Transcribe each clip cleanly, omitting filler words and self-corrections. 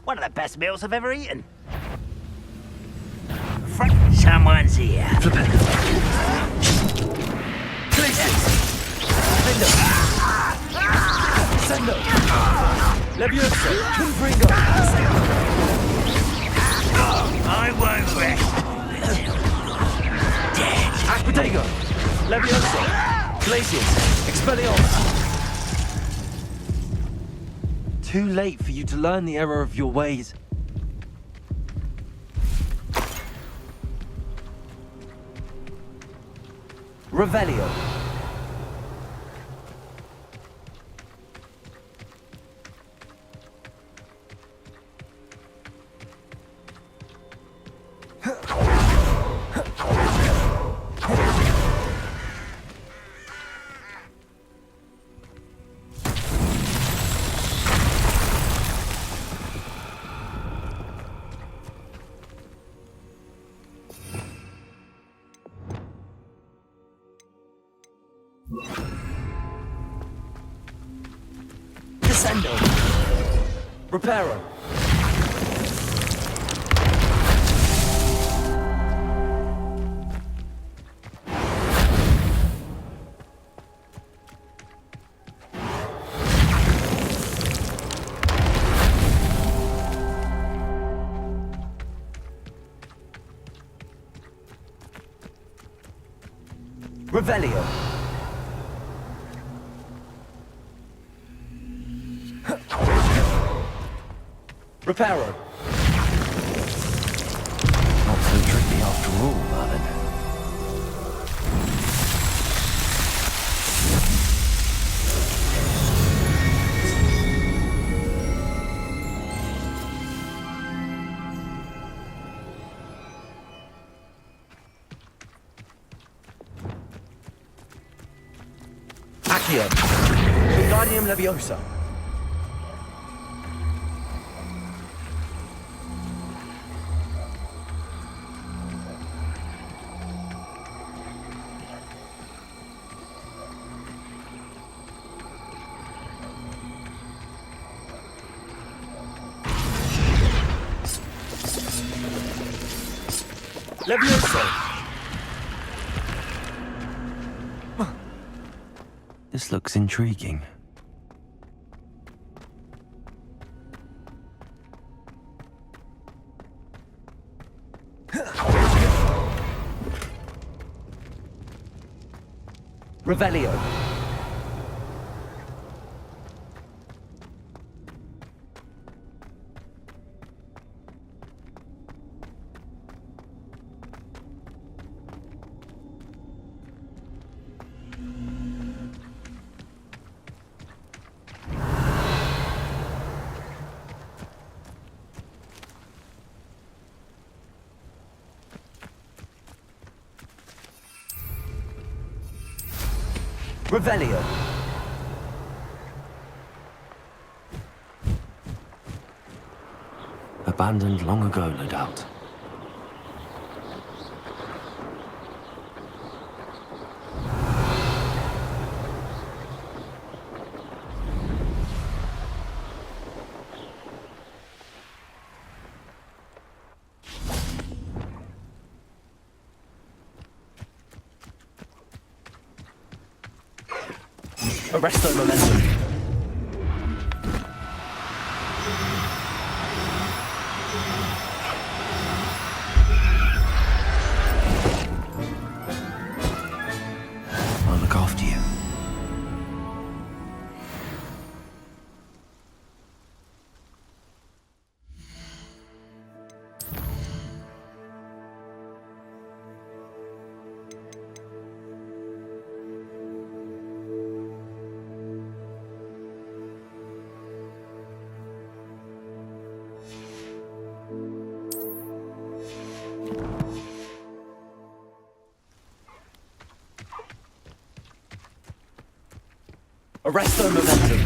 One of the best meals I've ever eaten. Someone's here. Places! Fendo! Sendo! Levioso! Confringo! I won't rest until you're dead. Aquadego! Levioso! Glacius! Expelliarmus! Too late for you to learn the error of your ways. Revelio. Descendo. Reparo. Revelio. Reparo. Not so tricky after all, Merlin. Accio. Wingardium Leviosa. Levioso. This looks intriguing. Revelio. Revelio. Abandoned long ago, no doubt. Arresto Momentum. I'll look after you. Arresto Momentum.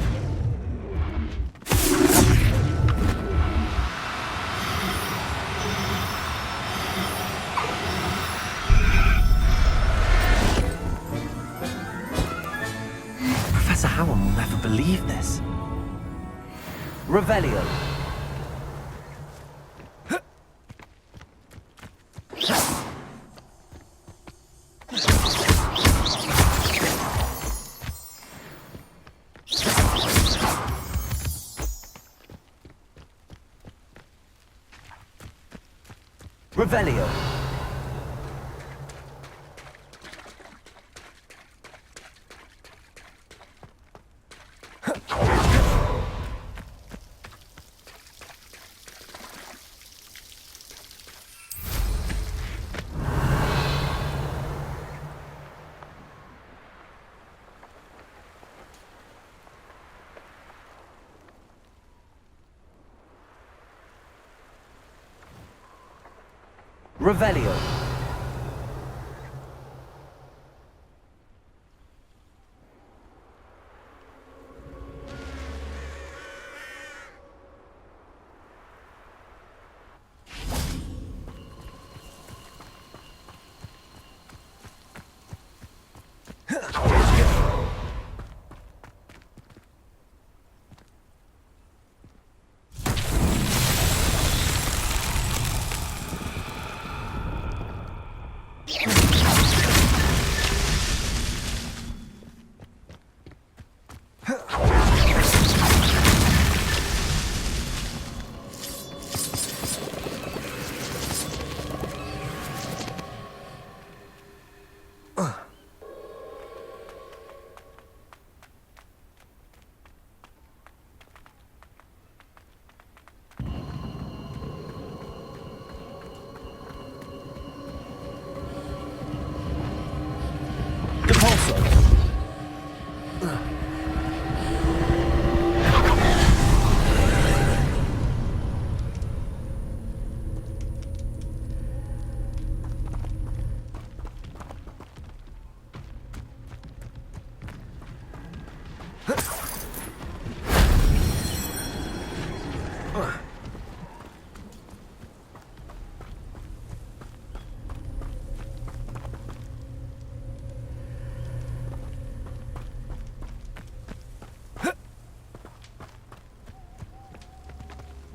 Professor Howard will never believe this. Revelio. Revelio. Revelio.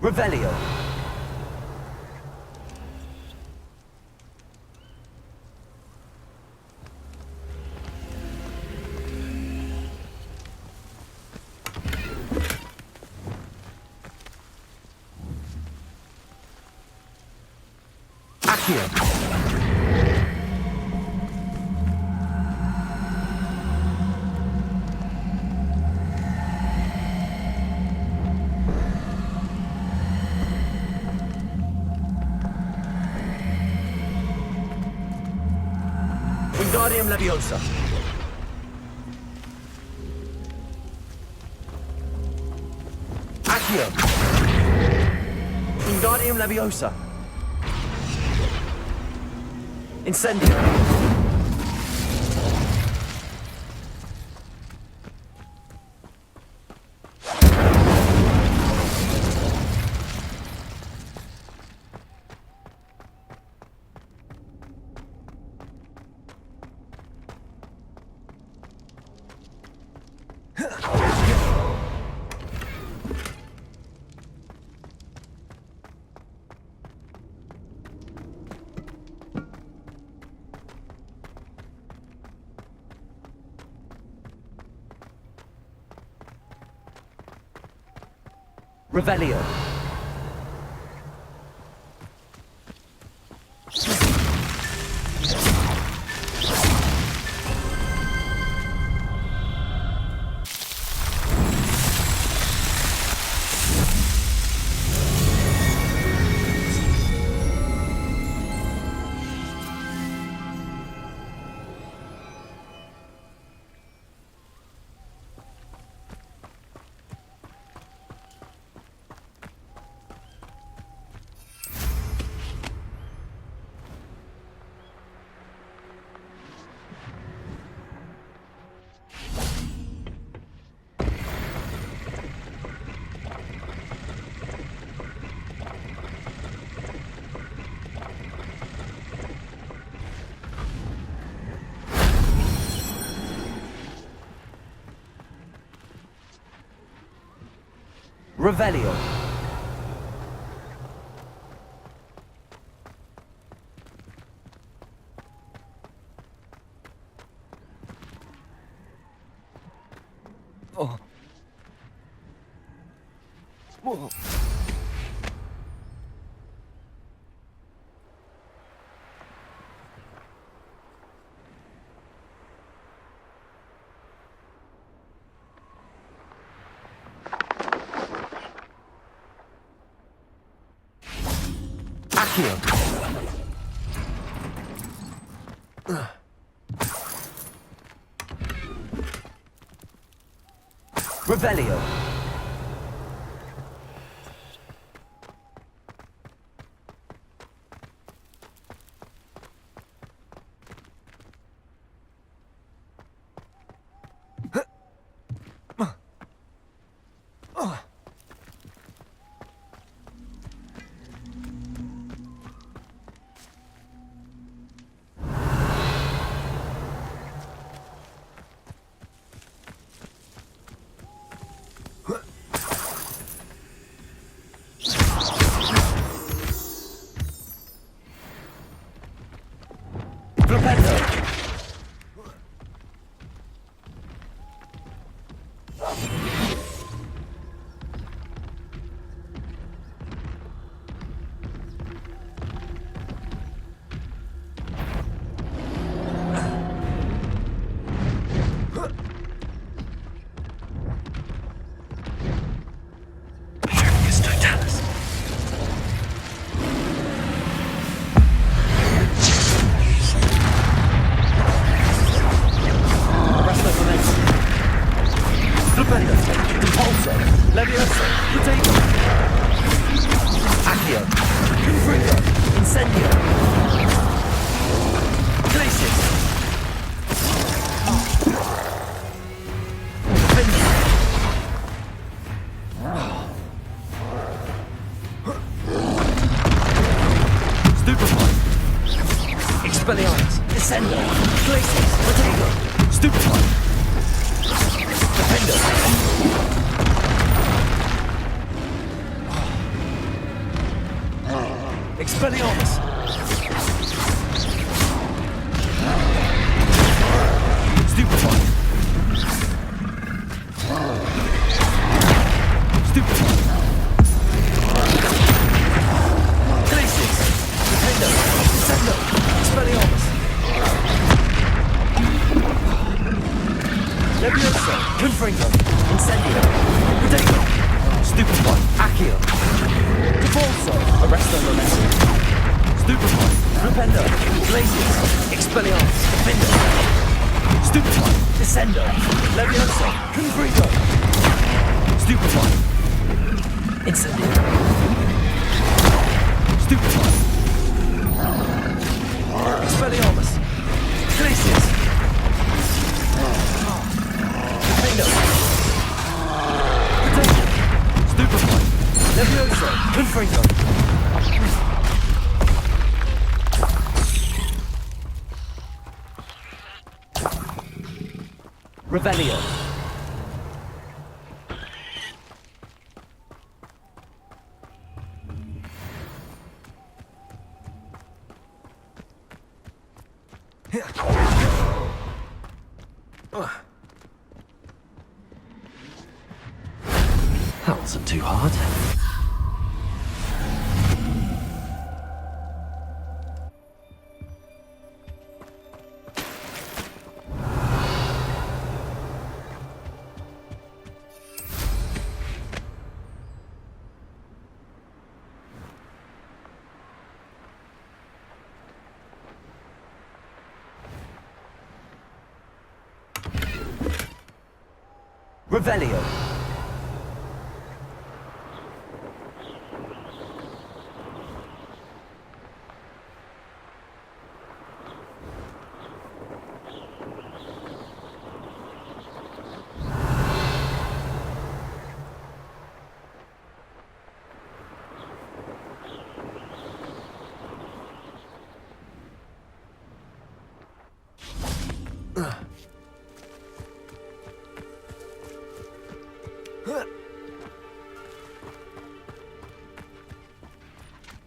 Revelio. Accio. Wingardium Leviosa. Accio. Wingardium Leviosa. Incendio. Revelio. Revelio. Oh. Whoa. Accio. Revelio. Expelliarmus, Descendo, Glacius, Protego, Stupefy, Defender, Expelliarmus, Stupefy, Stupefy, Glacius, Defender, Descendo, Expelliarmus, Levioso, Confringo, Incendio, Protego, Stupefy, Accio, Devolso, Arresto Momentum, Stupefy, Rependo, Glacius, Expelliarmus, Defender, Stupefy, Descendo, Levioso, Confringo, Stupefy, Incendio, Stupefy, Expelliarmus, Glacius, Defender, Protection, Stupefy, Levioso, Confringo. Revelio. That wasn't too hard. Revelio.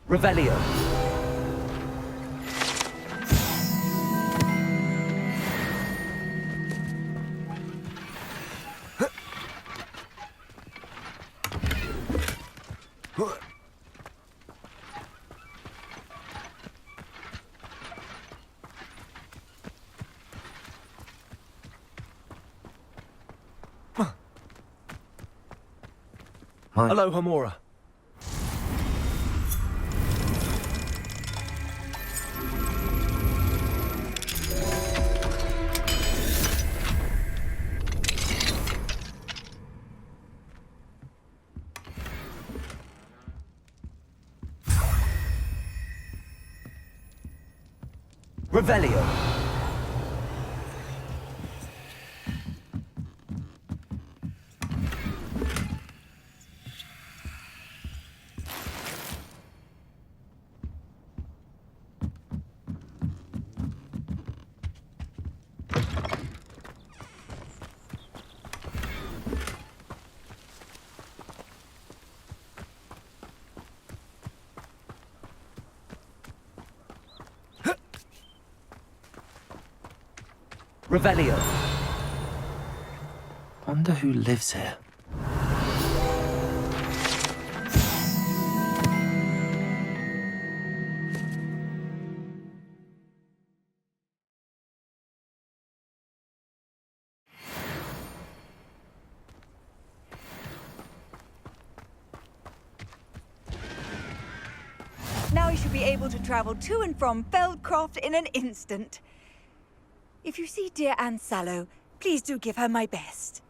Revelio. Hi. Hello, Hamura. Revelio. Revelio. Wonder who lives here. Now you should be able to travel to and from Feldcroft in an instant. If you see dear Anne Sallow, please do give her my best.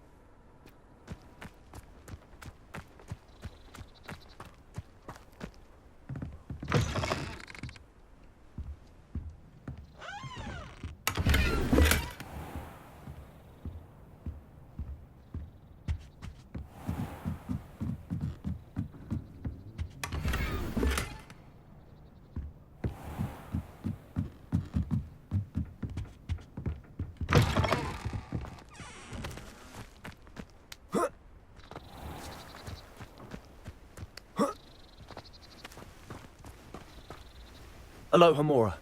Aloha Mora.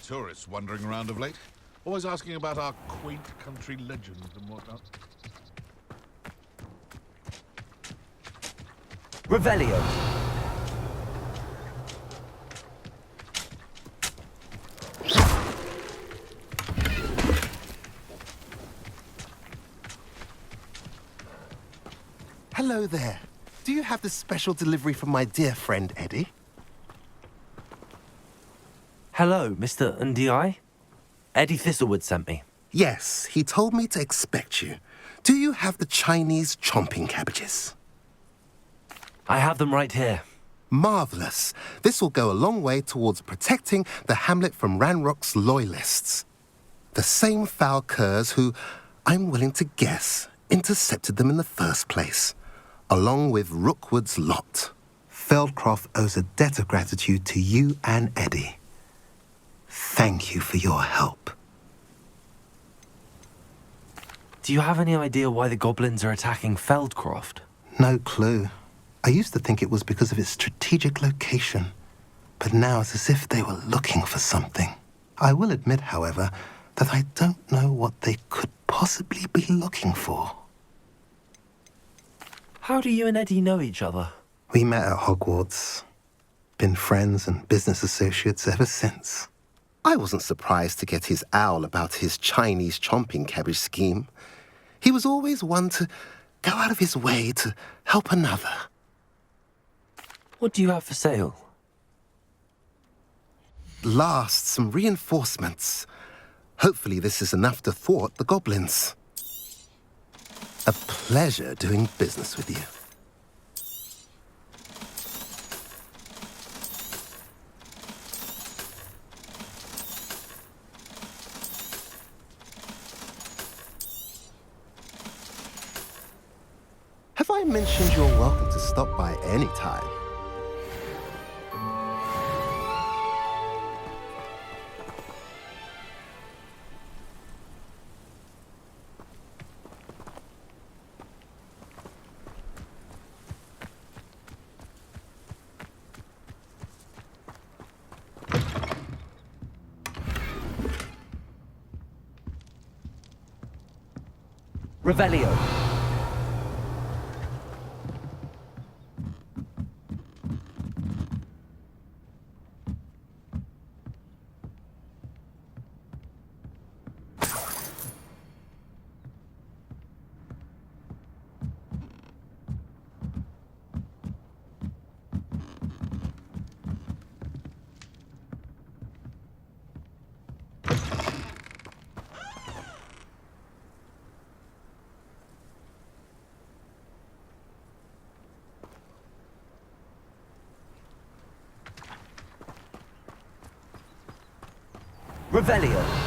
Tourists wandering around of late, always asking about our quaint country legends and whatnot. Revelio. Hello there. Do you have the special delivery from my dear friend Eddie? Hello, Mr. Ndi. Eddie Thistlewood sent me. Yes, he told me to expect you. Do you have the Chinese chomping cabbages? I have them right here. Marvelous. This will go a long way towards protecting the hamlet from Ranrock's loyalists. The same foul curs who, I'm willing to guess, intercepted them in the first place, along with Rookwood's lot. Feldcroft owes a debt of gratitude to you and Eddie. Thank you for your help. Do you have any idea why the goblins are attacking Feldcroft? No clue. I used to think it was because of its strategic location, but now it's as if they were looking for something. I will admit, however, that I don't know what they could possibly be looking for. How do you and Eddie know each other? We met at Hogwarts. Been friends and business associates ever since. I wasn't surprised to get his owl about his Chinese chomping cabbage scheme. He was always one to go out of his way to help another. What do you have for sale? Last, some reinforcements. Hopefully this is enough to thwart the goblins. A pleasure doing business with you. Have I mentioned you're welcome to stop by any time? Revelio. Revelio.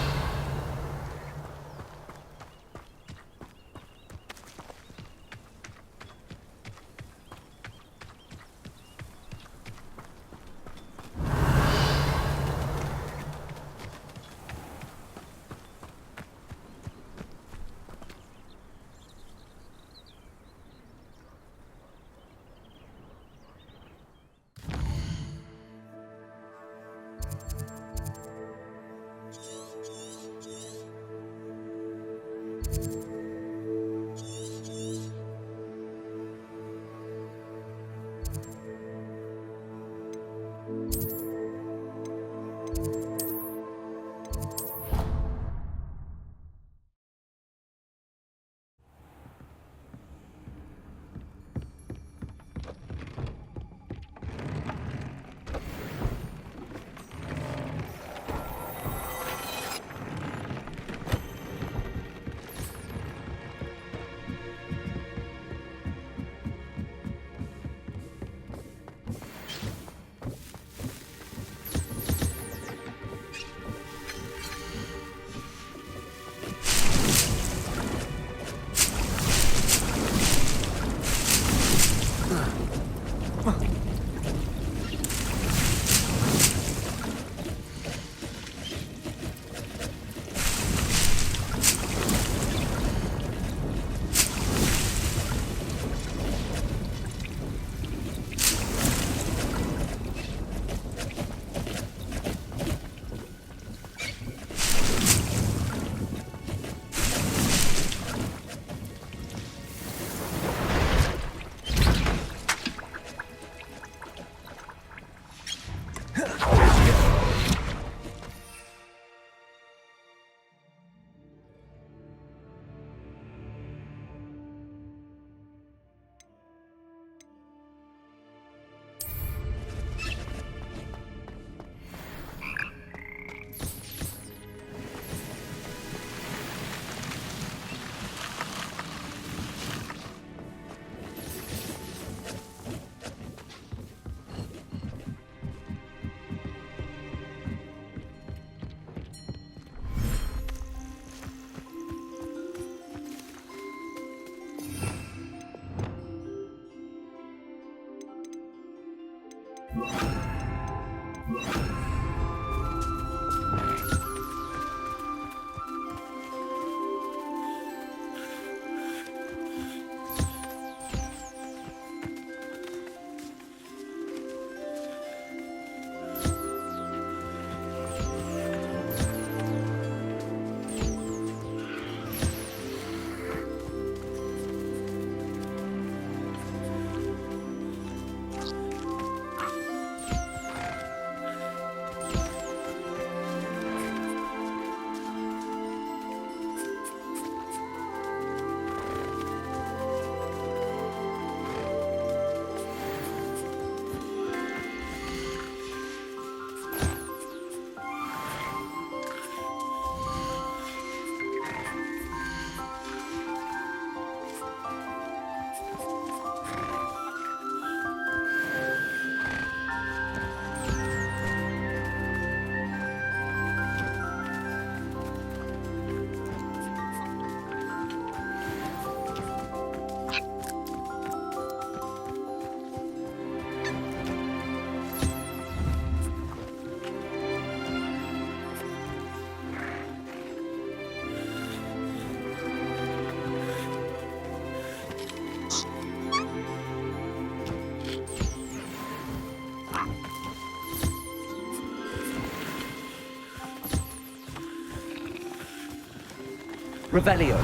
Revelio.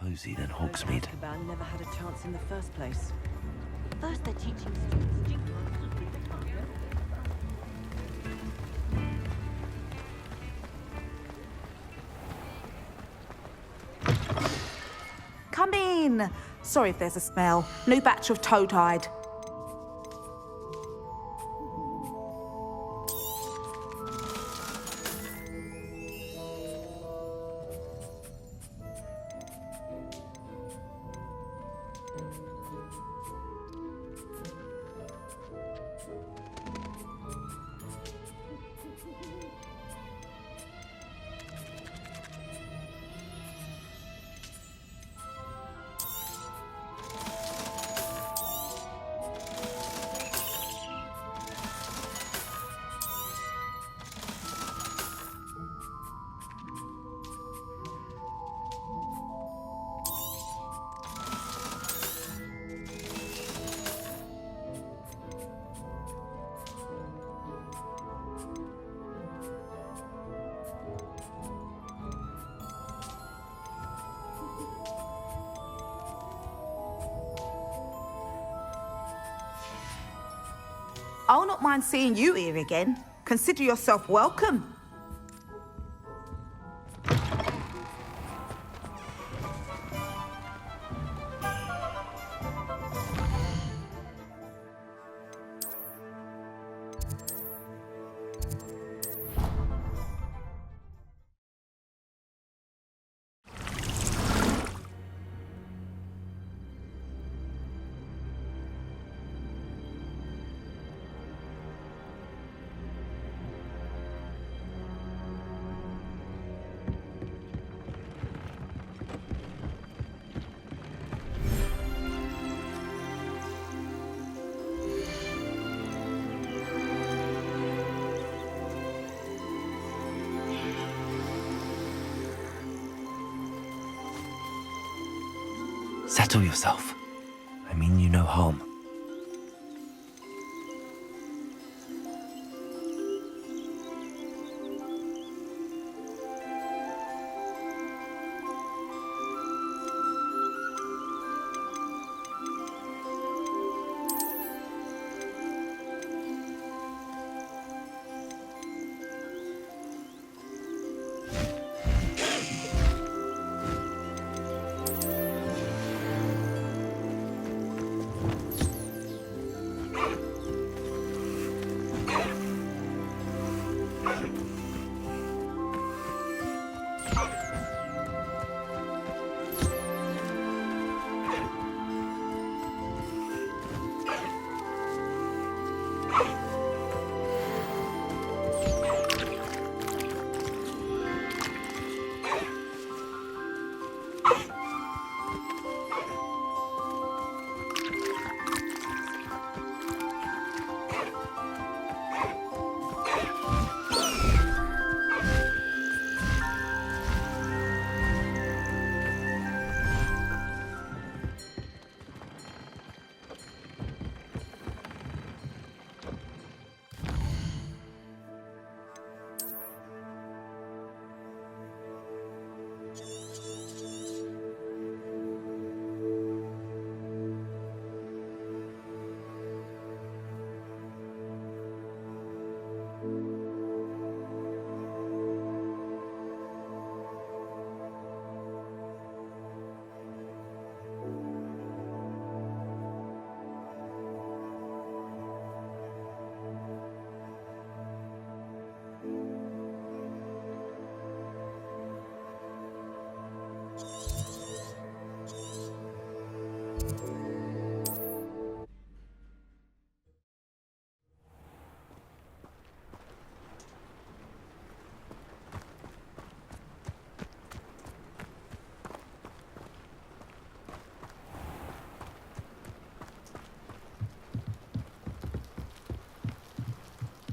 Cozy than Hogsmeade. Azkaban never had a chance in the first place. First they're teaching students to... Come in. Sorry if there's a smell. New batch of toad-hide. I'll not mind seeing you here again. Consider yourself welcome. Settle yourself. I mean you no harm.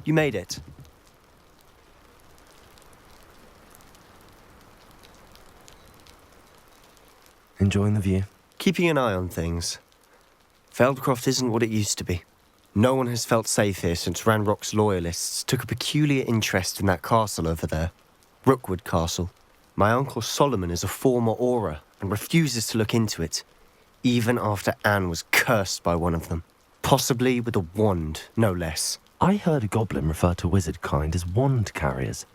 You made it. Enjoying the view? Keeping an eye on things. Feldcroft isn't what it used to be. No one has felt safe here since Ranrock's loyalists took a peculiar interest in that castle over there. Rookwood Castle. My Uncle Solomon is a former Auror and refuses to look into it, even after Anne was cursed by one of them. Possibly with a wand, no less. I heard a goblin refer to wizard kind as wand carriers.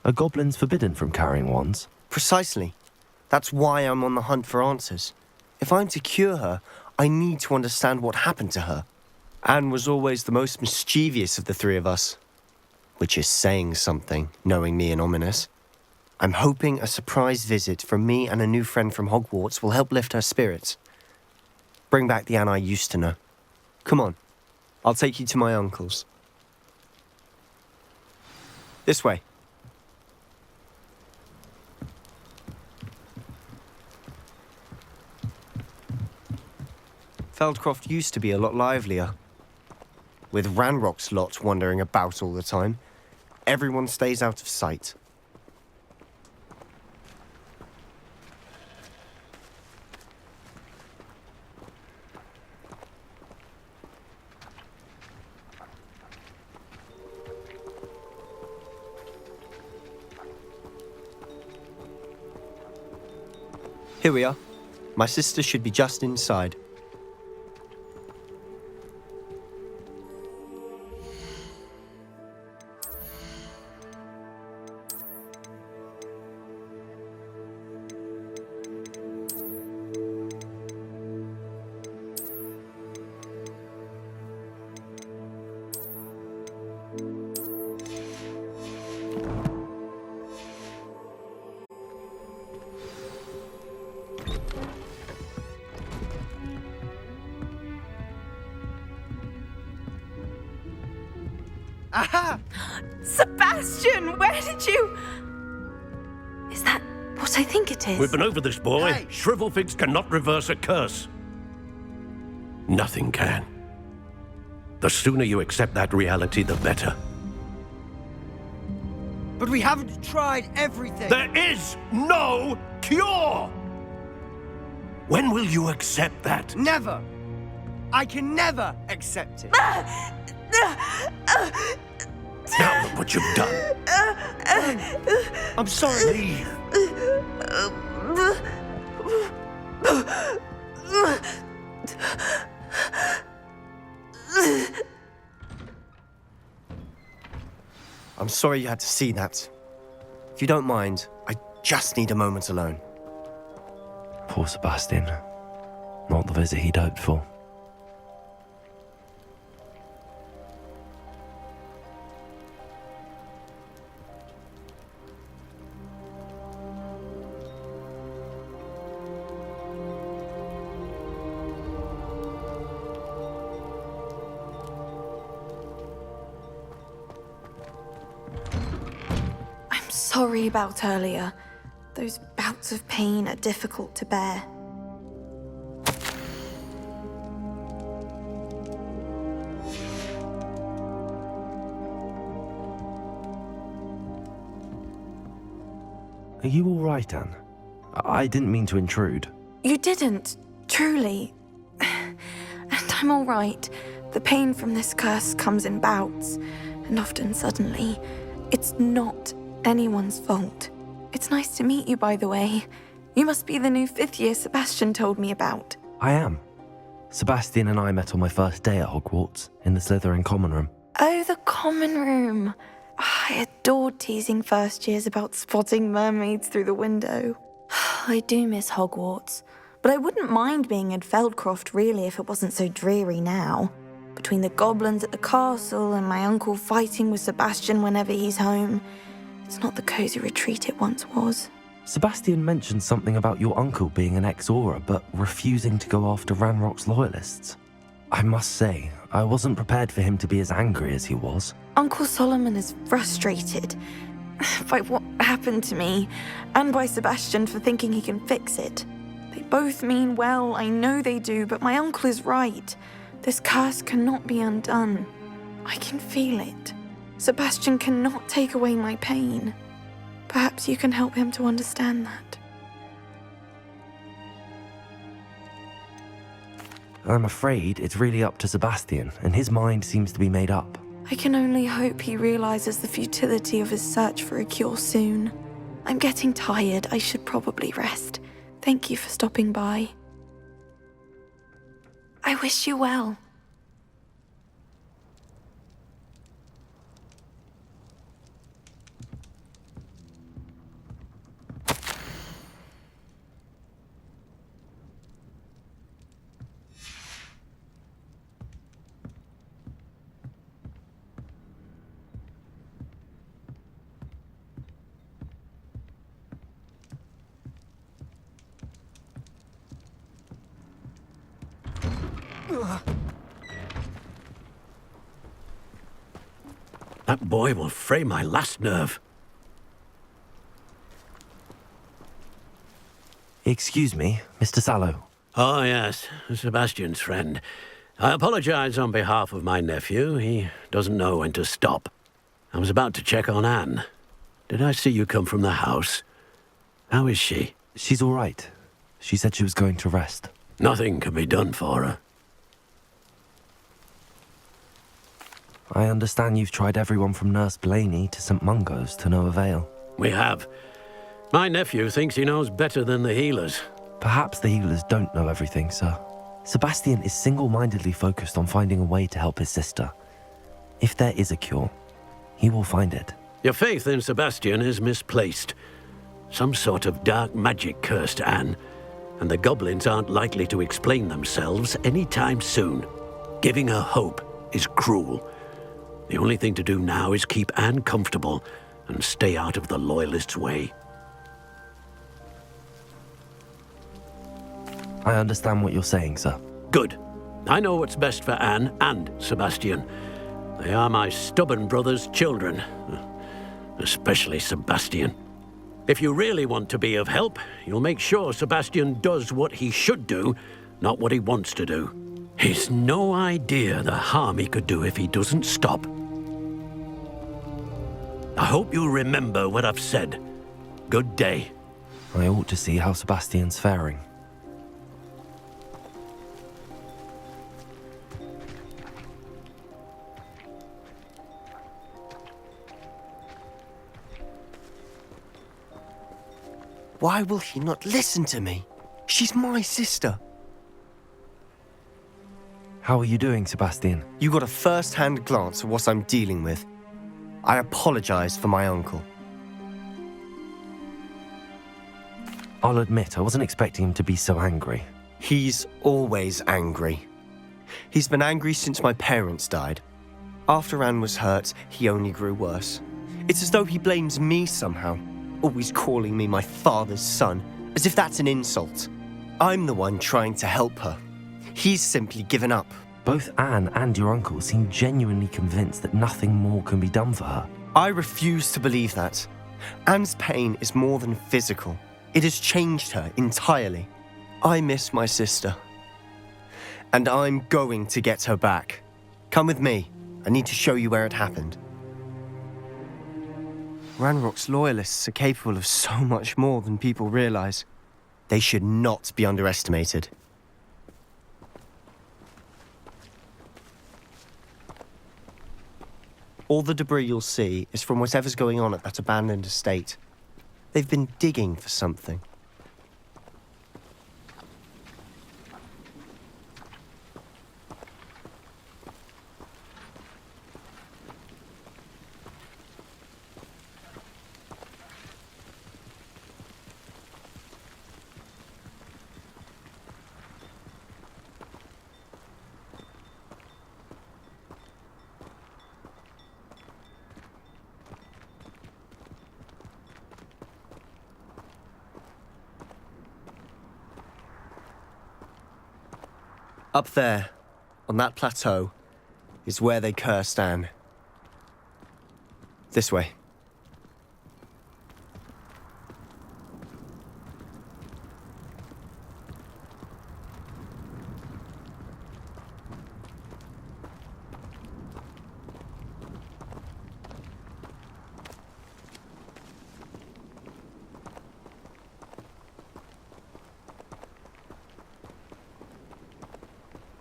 Are goblins forbidden from carrying wands? Precisely. That's why I'm on the hunt for answers. If I'm to cure her, I need to understand what happened to her. Anne was always the most mischievous of the three of us. Which is saying something, knowing me and Ominis. I'm hoping a surprise visit from me and a new friend from Hogwarts will help lift her spirits. Bring back the Anne I used to know. Come on, I'll take you to my uncle's. This way. Feldcroft used to be a lot livelier. With Ranrock's lot wandering about all the time, everyone stays out of sight. Here we are. My sister should be just inside. Aha! Sebastian, where did you... Is that what I think it is? We've been over this, boy. Hey. Shrivelfigs cannot reverse a curse. Nothing can. The sooner you accept that reality, the better. But we haven't tried everything. There is no cure! When will you accept that? Never. I can never accept it. Now look what you've done. I'm sorry. Leave. I'm sorry you had to see that. If you don't mind, I just need a moment alone. Poor Sebastian. Not the visit he'd hoped for. Sorry about earlier. Those bouts of pain are difficult to bear. Are you all right, Anne? I didn't mean to intrude. You didn't, truly. And I'm all right. The pain from this curse comes in bouts, and often suddenly. It's not anyone's fault. It's nice to meet you, by the way. You must be the new 5th year Sebastian told me about. I am. Sebastian and I met on my first day at Hogwarts, in the Slytherin common room. Oh, the common room. I adored teasing first years about spotting mermaids through the window. I do miss Hogwarts, but I wouldn't mind being in Feldcroft really if it wasn't so dreary now. Between the goblins at the castle and my uncle fighting with Sebastian whenever he's home, it's not the cozy retreat it once was. Sebastian mentioned something about your uncle being an ex-Auror, but refusing to go after Ranrock's loyalists. I must say, I wasn't prepared for him to be as angry as he was. Uncle Solomon is frustrated by what happened to me, and by Sebastian for thinking he can fix it. They both mean well, I know they do, but my uncle is right. This curse cannot be undone. I can feel it. Sebastian cannot take away my pain. Perhaps you can help him to understand that. I'm afraid it's really up to Sebastian, and his mind seems to be made up. I can only hope he realizes the futility of his search for a cure soon. I'm getting tired. I should probably rest. Thank you for stopping by. I wish you well. That boy will fray my last nerve. Excuse me, Mr. Sallow. Oh, yes, Sebastian's friend. I apologize on behalf of my nephew. He doesn't know when to stop. I was about to check on Anne. Did I see you come from the house? How is she? She's all right. She said she was going to rest. Nothing can be done for her. I understand you've tried everyone from Nurse Blaney to St. Mungo's to no avail. We have. My nephew thinks he knows better than the healers. Perhaps the healers don't know everything, sir. Sebastian is single-mindedly focused on finding a way to help his sister. If there is a cure, he will find it. Your faith in Sebastian is misplaced. Some sort of dark magic cursed Anne, and the goblins aren't likely to explain themselves anytime soon. Giving her hope is cruel. The only thing to do now is keep Anne comfortable and stay out of the Loyalists' way. I understand what you're saying, sir. Good. I know what's best for Anne and Sebastian. They are my stubborn brother's children. Especially Sebastian. If you really want to be of help, you'll make sure Sebastian does what he should do, not what he wants to do. He's no idea the harm he could do if he doesn't stop. I hope you'll remember what I've said. Good day. I ought to see how Sebastian's faring. Why will he not listen to me? She's my sister. How are you doing, Sebastian? You got a first-hand glance at what I'm dealing with. I apologize for my uncle. I'll admit, I wasn't expecting him to be so angry. He's always angry. He's been angry since my parents died. After Anne was hurt, he only grew worse. It's as though he blames me somehow, always calling me my father's son, as if that's an insult. I'm the one trying to help her. He's simply given up. Both Anne and your uncle seem genuinely convinced that nothing more can be done for her. I refuse to believe that. Anne's pain is more than physical. It has changed her entirely. I miss my sister. And I'm going to get her back. Come with me. I need to show you where it happened. Ranrock's Loyalists are capable of so much more than people realize. They should not be underestimated. All the debris you'll see is from whatever's going on at that abandoned estate. They've been digging for something. Up there, on that plateau, is where they cursed Anne. This way.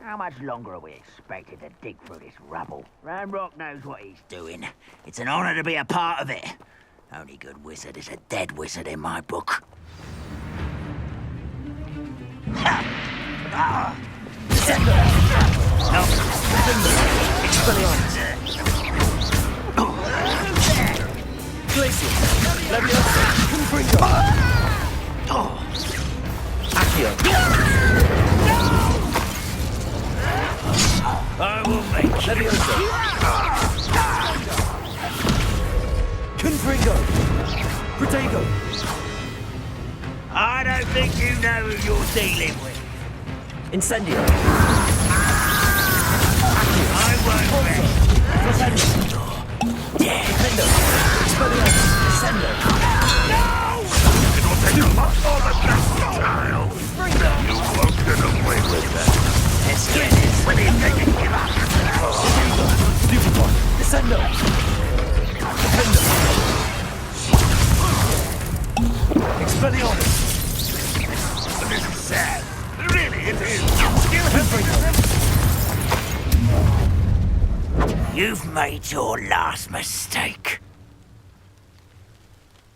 How much longer are we expected to dig through this rubble? Ranrock knows what he's doing. It's an honor to be a part of it. Only good wizard is a dead wizard in my book. I will make Leviosa. Confringo. Protego. I don't think you know who you're dealing with. Incendio. I won't rest. Yeah. Defendo. Expelliarmus. Descendo. It will take a lot more than that, child. You won't get away with that. Let's get this. When you think you give up. Stupefy. Descendo. Defendo. Expelliarmus. This is sad. Really, it is. You've made your last mistake.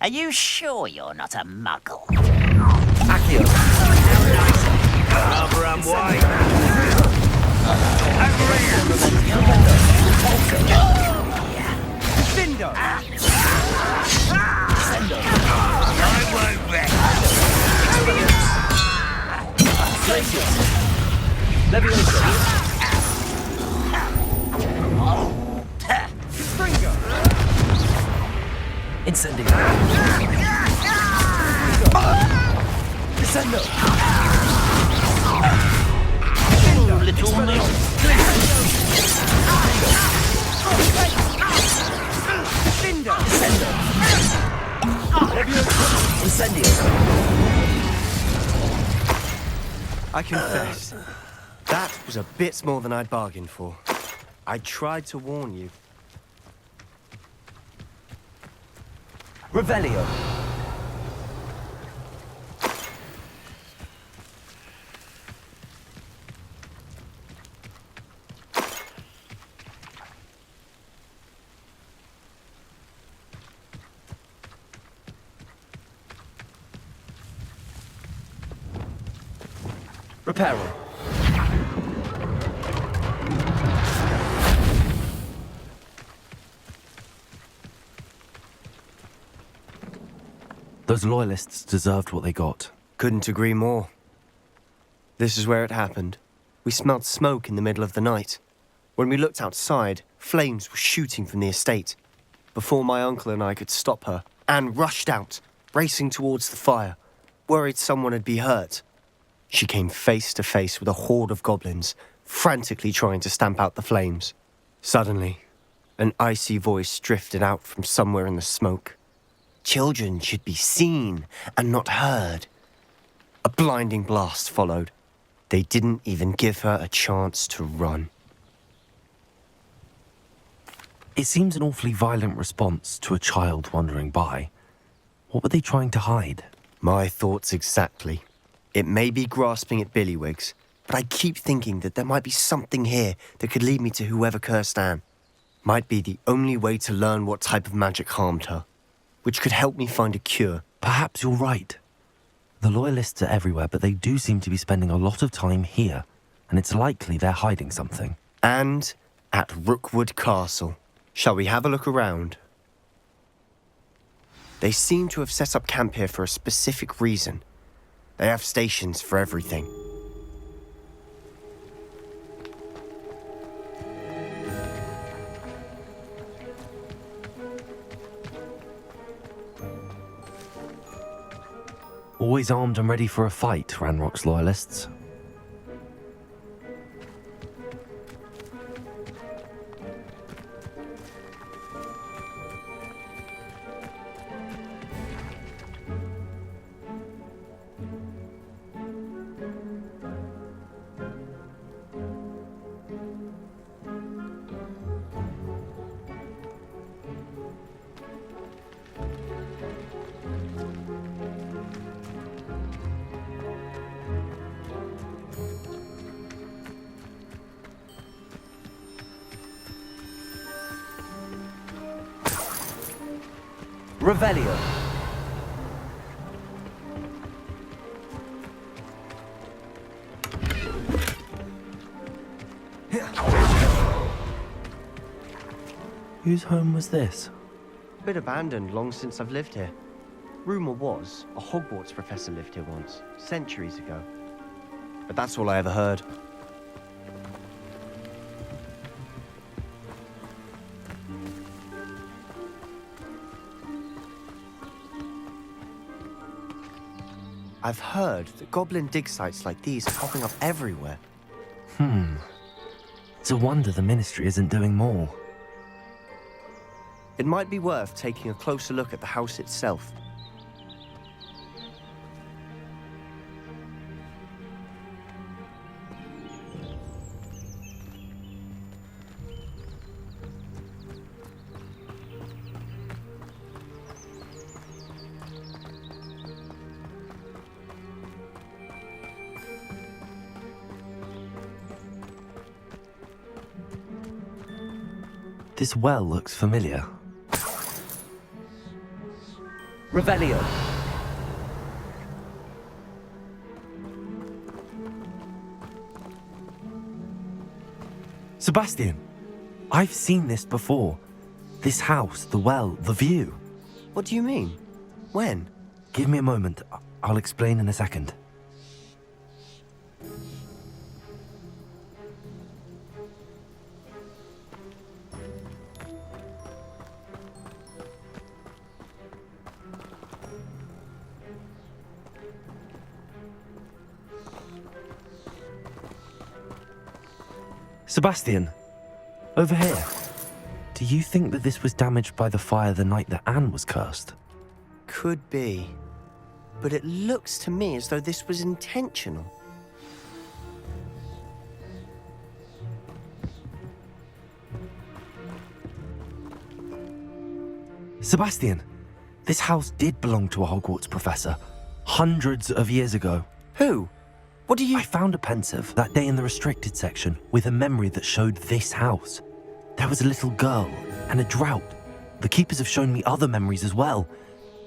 Are you sure you're not a muggle? Accio. Rubber and white. Findo. Sendo. I won't rest. Glacius. Leviosa. Confringo. Incendio. Descendo. Little man. Findo. Descendo. Leviosa. Incendio. I confess, that was a bit more than I'd bargained for. I tried to warn you. Revelio. Reparo. Those loyalists deserved what they got. Couldn't agree more. This is where it happened. We smelled smoke in the middle of the night. When we looked outside, flames were shooting from the estate. Before my uncle and I could stop her, Anne rushed out, racing towards the fire, worried someone had been hurt. She came face to face with a horde of goblins, frantically trying to stamp out the flames. Suddenly, an icy voice drifted out from somewhere in the smoke. Children should be seen and not heard. A blinding blast followed. They didn't even give her a chance to run. It seems an awfully violent response to a child wandering by. What were they trying to hide? My thoughts exactly. It may be grasping at Billywigs, but I keep thinking that there might be something here that could lead me to whoever cursed Anne. Might be the only way to learn what type of magic harmed her, which could help me find a cure. Perhaps you're right. The loyalists are everywhere, but they do seem to be spending a lot of time here, and it's likely they're hiding something. And at Rookwood Castle. Shall we have a look around? They seem to have set up camp here for a specific reason. They have stations for everything. Always armed and ready for a fight, Ranrock's loyalists. Revelio. Whose home was this? Bit abandoned long since I've lived here. Rumour was, a Hogwarts professor lived here once, centuries ago. But that's all I ever heard. I've heard that goblin dig sites like these are popping up everywhere. It's a wonder the Ministry isn't doing more. It might be worth taking a closer look at the house itself. This well looks familiar. Revelio. Sebastian, I've seen this before. This house, the well, the view. What do you mean? When? Give me a moment. I'll explain in a second. Sebastian, over here. Do you think that this was damaged by the fire the night that Anne was cursed? Could be. But it looks to me as though this was intentional. Sebastian, this house did belong to a Hogwarts professor, hundreds of years ago. Who? What do you... I found a pensive that day in the restricted section with a memory that showed this house. There was a little girl and a drought. The keepers have shown me other memories as well.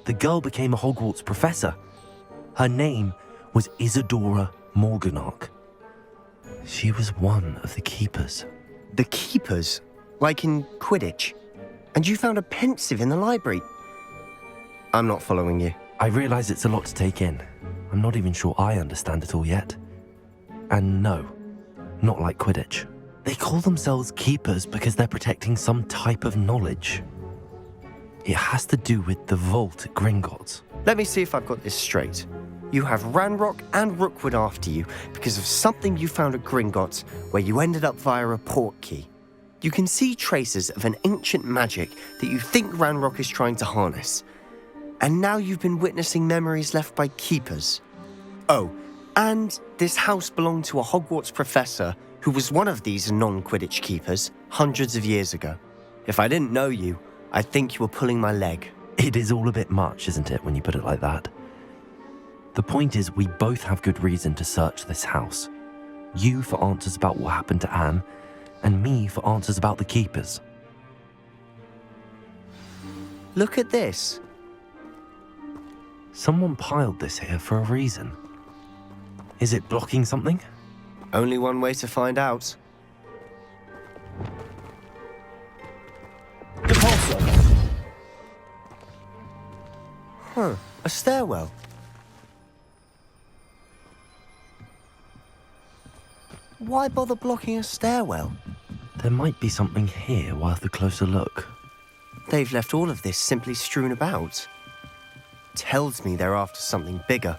The girl became a Hogwarts professor. Her name was Isadora Morganach. She was one of the keepers. The keepers? Like in Quidditch? And you found a pensive in the library? I'm not following you. I realize it's a lot to take in. I'm not even sure I understand it all yet. And no, not like Quidditch. They call themselves keepers because they're protecting some type of knowledge. It has to do with the vault at Gringotts. Let me see if I've got this straight. You have Ranrock and Rookwood after you because of something you found at Gringotts where you ended up via a port key. You can see traces of an ancient magic that you think Ranrock is trying to harness. And now you've been witnessing memories left by keepers. Oh, and this house belonged to a Hogwarts professor who was one of these non-Quidditch keepers hundreds of years ago. If I didn't know you, I'd think you were pulling my leg. It is all a bit much, isn't it, when you put it like that? The point is, we both have good reason to search this house. You for answers about what happened to Anne, and me for answers about the keepers. Look at this. Someone piled this here for a reason. Is it blocking something? Only one way to find out. Huh, a stairwell. Why bother blocking a stairwell? There might be something here worth a closer look. They've left all of this simply strewn about. Tells me they're after something bigger.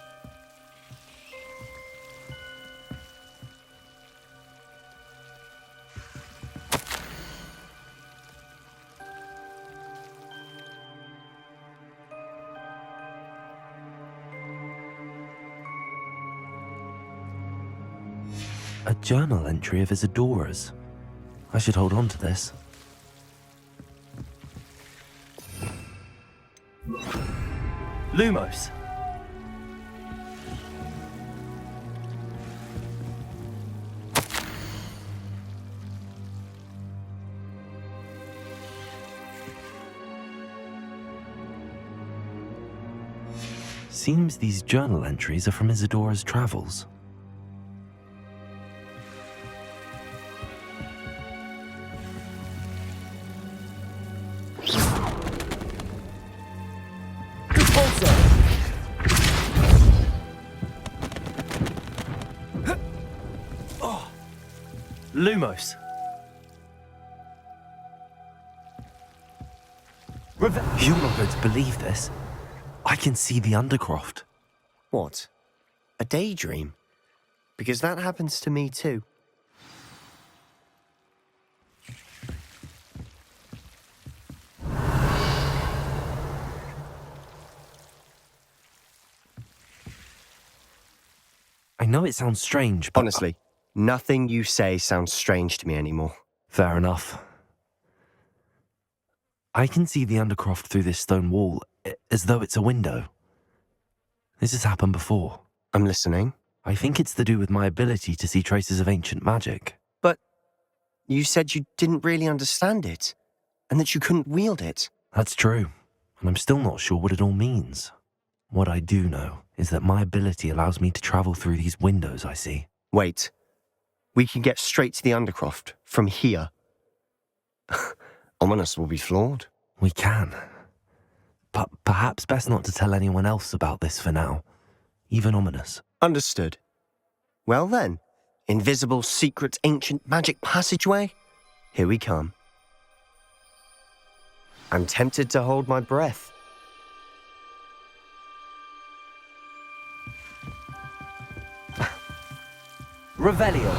A journal entry of Isadora's. I should hold on to this. Lumos. Seems these journal entries are from Isadora's travels. Lumos. You're not going to believe this. I can see the Undercroft. What? A daydream? Because that happens to me too. I know it sounds strange, but... Honestly, nothing you say sounds strange to me anymore. Fair enough. I can see the Undercroft through this stone wall, as though it's a window. This has happened before. I'm listening. I think it's to do with my ability to see traces of ancient magic. But you said you didn't really understand it, and that you couldn't wield it. That's true, and I'm still not sure what it all means. What I do know is that my ability allows me to travel through these windows I see. Wait. We can get straight to the Undercroft from here. Ominis will be floored. We can. But perhaps best not to tell anyone else about this for now. Even Ominis. Understood. Well then, invisible, secret, ancient magic passageway? Here we come. I'm tempted to hold my breath. Revelio.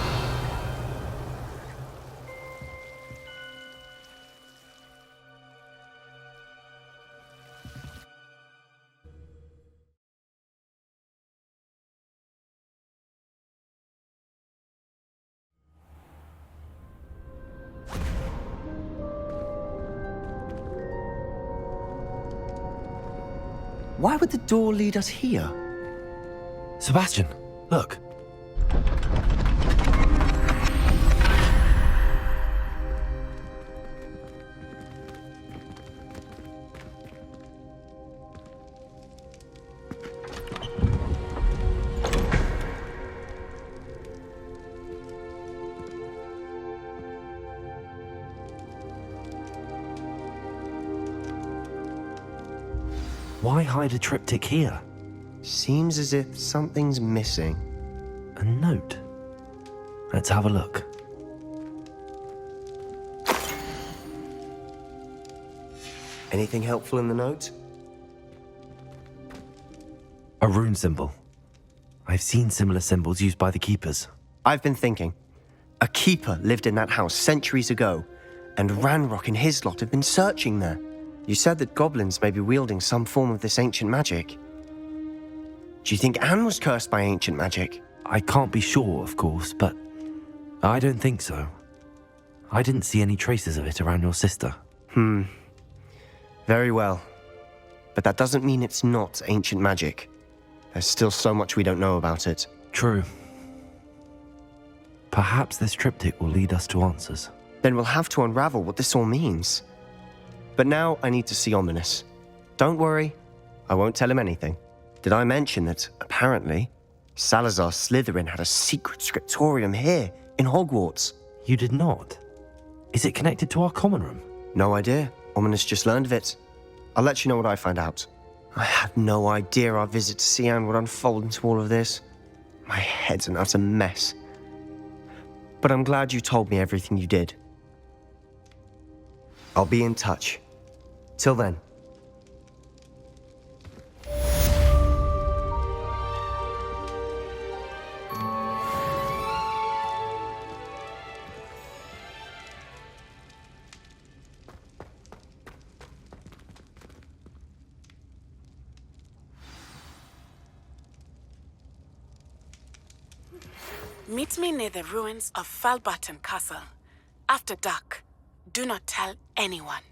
Why would the door lead us here? Sebastian, look. Why hide a triptych here? Seems as if something's missing. A note. Let's have a look. Anything helpful in the note? A rune symbol. I've seen similar symbols used by the keepers. I've been thinking. A keeper lived in that house centuries ago, and Ranrock and his lot have been searching there. You said that goblins may be wielding some form of this ancient magic. Do you think Anne was cursed by ancient magic? I can't be sure, of course, but I don't think so. I didn't see any traces of it around your sister. Very well. But that doesn't mean it's not ancient magic. There's still so much we don't know about it. True. Perhaps this triptych will lead us to answers. Then we'll have to unravel what this all means. But now I need to see Ominis. Don't worry, I won't tell him anything. Did I mention that, apparently, Salazar Slytherin had a secret scriptorium here in Hogwarts? You did not? Is it connected to our common room? No idea. Ominis just learned of it. I'll let you know what I find out. I had no idea our visit to Cian would unfold into all of this. My head's an utter mess. But I'm glad you told me everything you did. I'll be in touch. Till then. Meet me near the ruins of Falbaton Castle. After dark. Do not tell anyone.